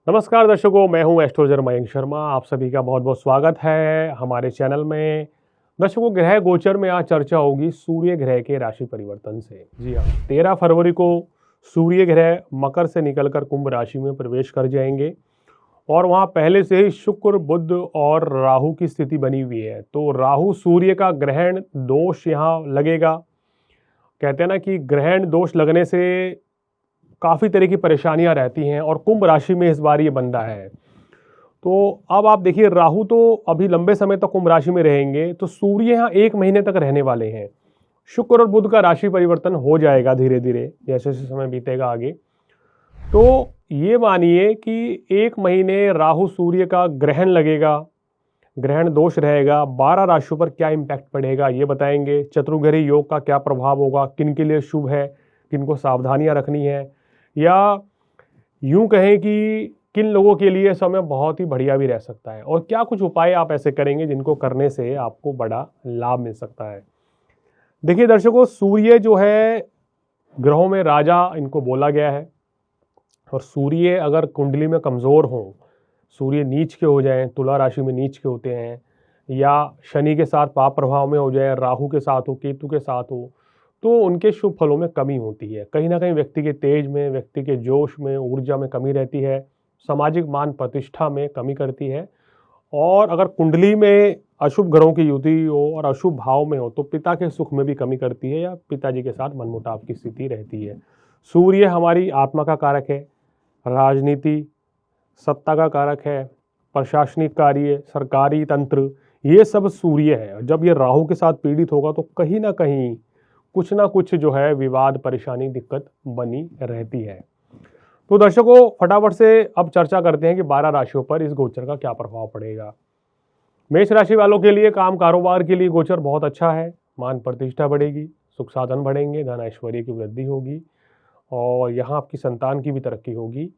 नमस्कार दर्शकों, मैं हूं एस्ट्रोलॉजर मयंक शर्मा। आप सभी का बहुत बहुत स्वागत है हमारे चैनल में। दर्शकों, ग्रह गोचर में आज चर्चा होगी सूर्य ग्रह के राशि परिवर्तन से। जी हाँ, 13 फरवरी को सूर्य ग्रह मकर से निकलकर कुंभ राशि में प्रवेश कर जाएंगे और वहां पहले से ही शुक्र, बुध और राहु की स्थिति बनी हुई है। तो राहु सूर्य का ग्रहण दोष यहाँ लगेगा। कहते हैं ना कि ग्रहण दोष लगने से काफ़ी तरह की परेशानियां रहती हैं और कुंभ राशि में इस बार ये बंदा है। तो अब आप देखिए, राहु तो अभी लंबे समय तक कुंभ राशि में रहेंगे, तो सूर्य यहाँ 1 महीने तक रहने वाले हैं। शुक्र और बुध का राशि परिवर्तन हो जाएगा धीरे धीरे जैसे जैसे समय बीतेगा आगे। तो ये मानिए कि 1 महीने राहु सूर्य का ग्रहण लगेगा, ग्रहण दोष रहेगा। 12 राशियों पर क्या इम्पैक्ट पड़ेगा ये बताएंगे। चतुर्ग्रही योग का क्या प्रभाव होगा, किन के लिए शुभ है, किन को सावधानियां रखनी है, या यूं कहें कि किन लोगों के लिए समय बहुत ही बढ़िया भी रह सकता है, और क्या कुछ उपाय आप ऐसे करेंगे जिनको करने से आपको बड़ा लाभ मिल सकता है। देखिए दर्शकों, सूर्य जो है ग्रहों में राजा इनको बोला गया है, और सूर्य अगर कुंडली में कमज़ोर हो, सूर्य नीच के हो जाएं, तुला राशि में नीच के होते हैं, या शनि के साथ पाप प्रभाव में हो जाए, राहु के साथ हो, केतु के साथ हो, तो उनके शुभ फलों में कमी होती है। कहीं ना कहीं व्यक्ति के तेज में, व्यक्ति के जोश में, ऊर्जा में कमी रहती है, सामाजिक मान प्रतिष्ठा में कमी करती है। और अगर कुंडली में अशुभ ग्रहों की युति हो और अशुभ भाव में हो तो पिता के सुख में भी कमी करती है, या पिताजी के साथ मनमुटाव की स्थिति रहती है। सूर्य हमारी आत्मा का कारक है, राजनीति, सत्ता का कारक है, प्रशासनिक कार्य, सरकारी तंत्र, ये सब सूर्य है। जब ये राहु के साथ पीड़ित होगा तो कहीं ना कुछ जो है विवाद, परेशानी, दिक्कत बनी रहती है। तो दर्शकों, फटाफट से अब चर्चा करते हैं कि 12 राशियों पर इस गोचर का क्या प्रभाव पड़ेगा। मेष राशि वालों के लिए काम कारोबार के लिए गोचर बहुत अच्छा है। मान प्रतिष्ठा बढ़ेगी, सुख साधन बढ़ेंगे, धन ऐश्वर्य की वृद्धि होगी, और यहाँ आपकी संतान की भी तरक्की होगी।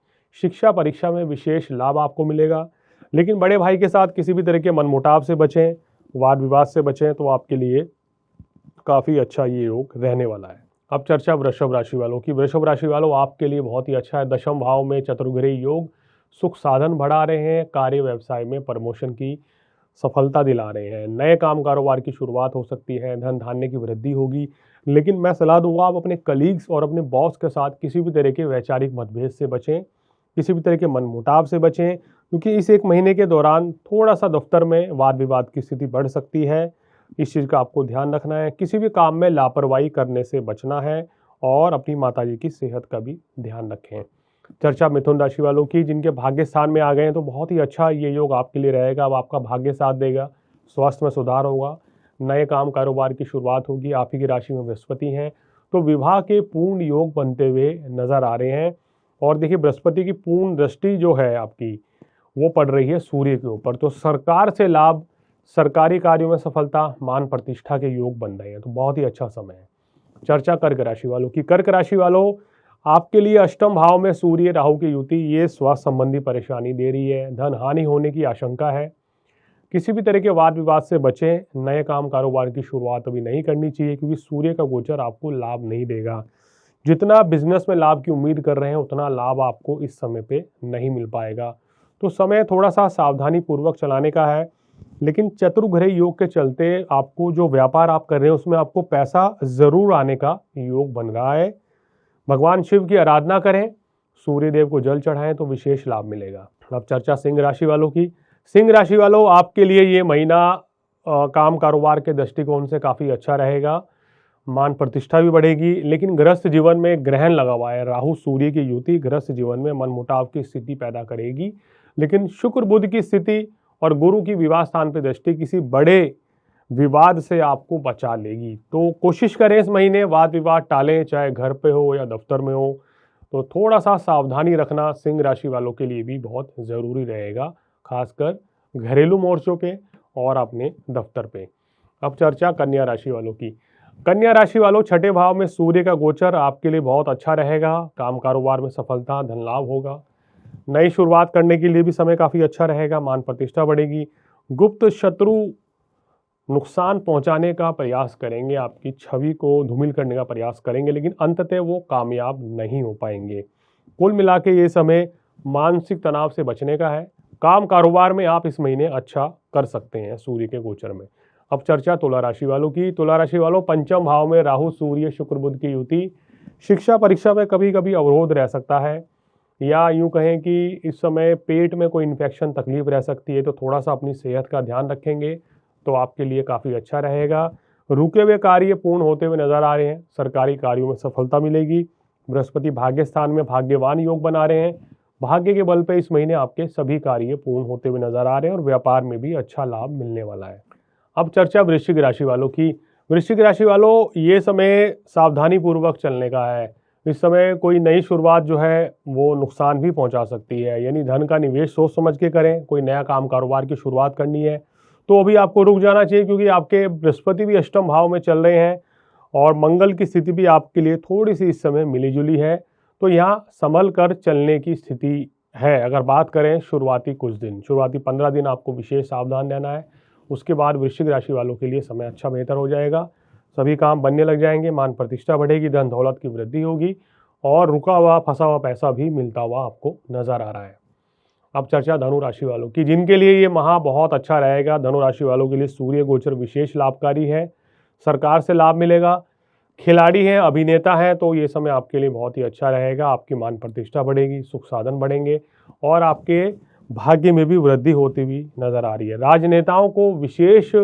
शिक्षा परीक्षा में विशेष लाभ आपको मिलेगा, लेकिन बड़े भाई के साथ किसी भी तरह के मनमुटाव से बचें, वाद विवाद से बचें, तो आपके लिए काफ़ी अच्छा ये योग रहने वाला है। अब चर्चा वृषभ राशि वालों की। वृषभ राशि वालों, आपके लिए बहुत ही अच्छा है। दशम भाव में चतुर्ग्रही योग सुख साधन बढ़ा रहे हैं, कार्य व्यवसाय में प्रमोशन की सफलता दिला रहे हैं, नए काम कारोबार की शुरुआत हो सकती है, धन धान्य की वृद्धि होगी। लेकिन मैं सलाह दूंगा, आप अपने कलीग्स और अपने बॉस के साथ किसी भी तरह के वैचारिक मतभेद से बचें, किसी भी तरह के मनमुटाव से बचें, क्योंकि इस 1 महीने के दौरान थोड़ा सा दफ्तर में वाद विवाद की स्थिति बढ़ सकती है। इस चीज़ का आपको ध्यान रखना है। किसी भी काम में लापरवाही करने से बचना है, और अपनी माताजी की सेहत का भी ध्यान रखें। चर्चा मिथुन राशि वालों की, जिनके भाग्य स्थान में आ गए हैं तो बहुत ही अच्छा ये योग आपके लिए रहेगा। अब आपका भाग्य साथ देगा, स्वास्थ्य में सुधार होगा, नए काम कारोबार की शुरुआत होगी। आप ही की राशि में बृहस्पति हैं, तो विवाह के पूर्ण योग बनते हुए नजर आ रहे हैं। और देखिए, बृहस्पति की पूर्ण दृष्टि जो है आपकी, वो पड़ रही है सूर्य के ऊपर, तो सरकार से लाभ, सरकारी कार्यों में सफलता, मान प्रतिष्ठा के योग बन रहे हैं, तो बहुत ही अच्छा समय है। चर्चा कर्क राशि वालों की। कर्क राशि वालों, आपके लिए अष्टम भाव में सूर्य राहु की युति ये स्वास्थ्य संबंधी परेशानी दे रही है, धन हानि होने की आशंका है। किसी भी तरह के वाद विवाद से बचें, नए काम कारोबार की शुरुआत अभी नहीं करनी चाहिए, क्योंकि सूर्य का गोचर आपको लाभ नहीं देगा। जितना बिजनेस में लाभ की उम्मीद कर रहे हैं उतना लाभ आपको इस समय पे नहीं मिल पाएगा। तो समय थोड़ा सा सावधानी पूर्वक चलाने का है। लेकिन चतुर्ग्रह योग के चलते आपको जो व्यापार आप कर रहे हैं उसमें आपको पैसा जरूर आने का योग बन रहा है। भगवान शिव की आराधना करें, सूर्य देव को जल चढ़ाएं, तो विशेष लाभ मिलेगा। अब चर्चा सिंह राशि वालों की। सिंह राशि वालों, आपके लिए ये महीना काम कारोबार के दृष्टिकोण से काफ़ी अच्छा रहेगा। मान प्रतिष्ठा भी बढ़ेगी, लेकिन गृहस्थ जीवन में ग्रहण लगा हुआ है, राहु सूर्य की युति गृहस्थ जीवन में मनमुटाव की स्थिति पैदा करेगी। लेकिन शुक्र बुध की स्थिति और गुरु की विवाह स्थान पर दृष्टि किसी बड़े विवाद से आपको बचा लेगी। तो कोशिश करें इस महीने वाद विवाद टालें, चाहे घर पे हो या दफ्तर में हो। तो थोड़ा सा सावधानी रखना सिंह राशि वालों के लिए भी बहुत ज़रूरी रहेगा, खासकर घरेलू मोर्चों पे और अपने दफ्तर पे। अब चर्चा कन्या राशि वालों की। कन्या राशि वालों, छठे भाव में सूर्य का गोचर आपके लिए बहुत अच्छा रहेगा। काम कारोबार में सफलता, धन लाभ होगा। नई शुरुआत करने के लिए भी समय काफ़ी अच्छा रहेगा, मान प्रतिष्ठा बढ़ेगी। गुप्त शत्रु नुकसान पहुंचाने का प्रयास करेंगे, आपकी छवि को धूमिल करने का प्रयास करेंगे, लेकिन अंततः वो कामयाब नहीं हो पाएंगे। कुल मिला के ये समय मानसिक तनाव से बचने का है। काम कारोबार में आप इस महीने अच्छा कर सकते हैं सूर्य के गोचर में। अब चर्चा तुला राशि वालों की। तुला राशि वालों, पंचम भाव में राहु सूर्य शुक्र बुध की युति शिक्षा परीक्षा में कभी कभी अवरोध रह सकता है, या यूं कहें कि इस समय पेट में कोई इन्फेक्शन तकलीफ रह सकती है, तो थोड़ा सा अपनी सेहत का ध्यान रखेंगे तो आपके लिए काफ़ी अच्छा रहेगा। रुके हुए कार्य पूर्ण होते हुए नजर आ रहे हैं, सरकारी कार्यों में सफलता मिलेगी। बृहस्पति भाग्य स्थान में भाग्यवान योग बना रहे हैं, भाग्य के बल पे इस महीने आपके सभी कार्य पूर्ण होते हुए नजर आ रहे हैं और व्यापार में भी अच्छा लाभ मिलने वाला है। अब चर्चा वृश्चिक राशि वालों की। वृश्चिक राशि वालों, ये समय सावधानी पूर्वक चलने का है। इस समय कोई नई शुरुआत जो है वो नुकसान भी पहुंचा सकती है, यानी धन का निवेश सोच समझ के करें। कोई नया काम कारोबार की शुरुआत करनी है तो अभी आपको रुक जाना चाहिए, क्योंकि आपके बृहस्पति भी अष्टम भाव में चल रहे हैं और मंगल की स्थिति भी आपके लिए थोड़ी सी इस समय मिली जुली है, तो यहाँ संभल कर चलने की स्थिति है। अगर बात करें शुरुआती कुछ दिन, शुरुआती 15 दिन आपको विशेष सावधान रहना है। उसके बाद वृश्चिक राशि वालों के लिए समय अच्छा बेहतर हो जाएगा, सभी काम बनने लग जाएंगे, मान प्रतिष्ठा बढ़ेगी, धन दौलत की वृद्धि होगी और रुका हुआ फंसा हुआ पैसा भी मिलता हुआ आपको नजर आ रहा है। अब चर्चा धनु राशि वालों की, जिनके लिए ये माह बहुत अच्छा रहेगा। धनु राशि वालों के लिए सूर्य गोचर विशेष लाभकारी है, सरकार से लाभ मिलेगा। खिलाड़ी हैं, अभिनेता हैं, तो ये समय आपके लिए बहुत ही अच्छा रहेगा। आपकी मान प्रतिष्ठा बढ़ेगी, सुख साधन बढ़ेंगे और आपके भाग्य में भी वृद्धि होती हुई नजर आ रही है। राजनेताओं को विशेष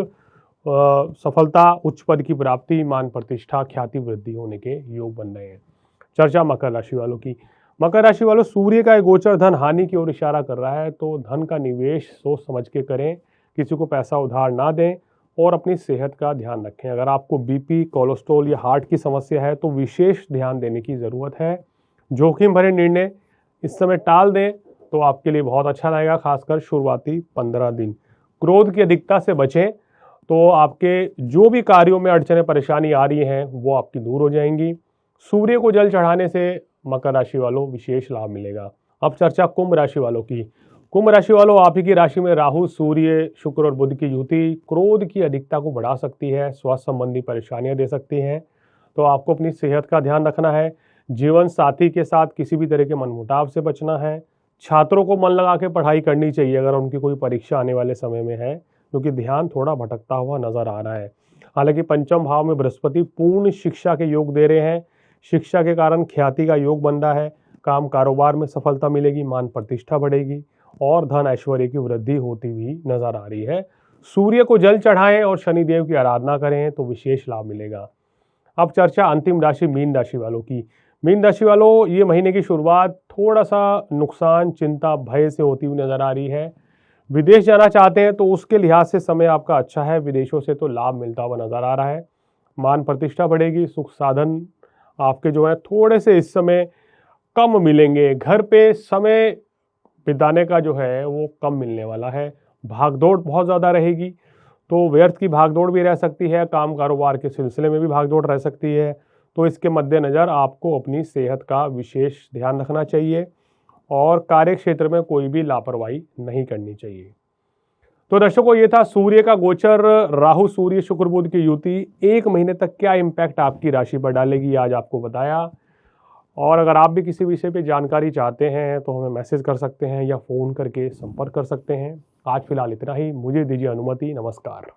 सफलता, उच्च पद की प्राप्ति, मान प्रतिष्ठा, ख्याति वृद्धि होने के योग बन रहे हैं। चर्चा मकर राशि वालों की। मकर राशि वालों, सूर्य का एक गोचर धन हानि की ओर इशारा कर रहा है, तो धन का निवेश सोच समझ के करें, किसी को पैसा उधार ना दें और अपनी सेहत का ध्यान रखें। अगर आपको बीपी, कोलेस्ट्रॉल या हार्ट की समस्या है तो विशेष ध्यान देने की ज़रूरत है। जोखिम भरे निर्णय इस समय टाल दें तो आपके लिए बहुत अच्छा रहेगा, खासकर शुरुआती 15 दिन। क्रोध की अधिकता से बचें तो आपके जो भी कार्यों में अड़चनें परेशानी आ रही हैं वो आपकी दूर हो जाएंगी। सूर्य को जल चढ़ाने से मकर राशि वालों विशेष लाभ मिलेगा। अब चर्चा कुंभ राशि वालों की। कुंभ राशि वालों, आप ही की राशि में राहु, सूर्य, शुक्र और बुध की युति क्रोध की अधिकता को बढ़ा सकती है, स्वास्थ्य संबंधी परेशानियां दे सकती हैं, तो आपको अपनी सेहत का ध्यान रखना है। जीवन साथी के साथ किसी भी तरह के मनमुटाव से बचना है। छात्रों को मन लगा के पढ़ाई करनी चाहिए अगर उनकी कोई परीक्षा आने वाले समय में है, क्योंकि ध्यान थोड़ा भटकता हुआ नजर आ रहा है। हालांकि पंचम भाव में बृहस्पति पूर्ण शिक्षा के योग दे रहे हैं, शिक्षा के कारण ख्याति का योग बन रहा है, काम कारोबार में सफलता मिलेगी, मान प्रतिष्ठा बढ़ेगी और धन ऐश्वर्य की वृद्धि होती हुई नजर आ रही है। सूर्य को जल चढ़ाएं और शनिदेव की आराधना करें तो विशेष लाभ मिलेगा। अब चर्चा अंतिम राशि मीन राशि वालों की। मीन राशि वालों, ये महीने की शुरुआत थोड़ा सा नुकसान, चिंता, भय से होती हुई नजर आ रही है। विदेश जाना चाहते हैं तो उसके लिहाज से समय आपका अच्छा है, विदेशों से तो लाभ मिलता हुआ नजर आ रहा है। मान प्रतिष्ठा बढ़ेगी, सुख साधन आपके जो है थोड़े से इस समय कम मिलेंगे। घर पे समय बिताने का जो है वो कम मिलने वाला है। भागदौड़ बहुत ज़्यादा रहेगी, तो व्यर्थ की भागदौड़ भी रह सकती है, काम कारोबार के सिलसिले में भी भागदौड़ रह सकती है। तो इसके मद्देनज़र आपको अपनी सेहत का विशेष ध्यान रखना चाहिए और कार्य क्षेत्र में कोई भी लापरवाही नहीं करनी चाहिए। तो दर्शकों, ये था सूर्य का गोचर, राहु, सूर्य, शुक्र, बुध की युति 1 महीने तक क्या इम्पैक्ट आपकी राशि पर डालेगी, आज आपको बताया। और अगर आप भी किसी विषय पे जानकारी चाहते हैं तो हमें मैसेज कर सकते हैं या फ़ोन करके संपर्क कर सकते हैं। आज फिलहाल इतना ही, मुझे दीजिए अनुमति, नमस्कार।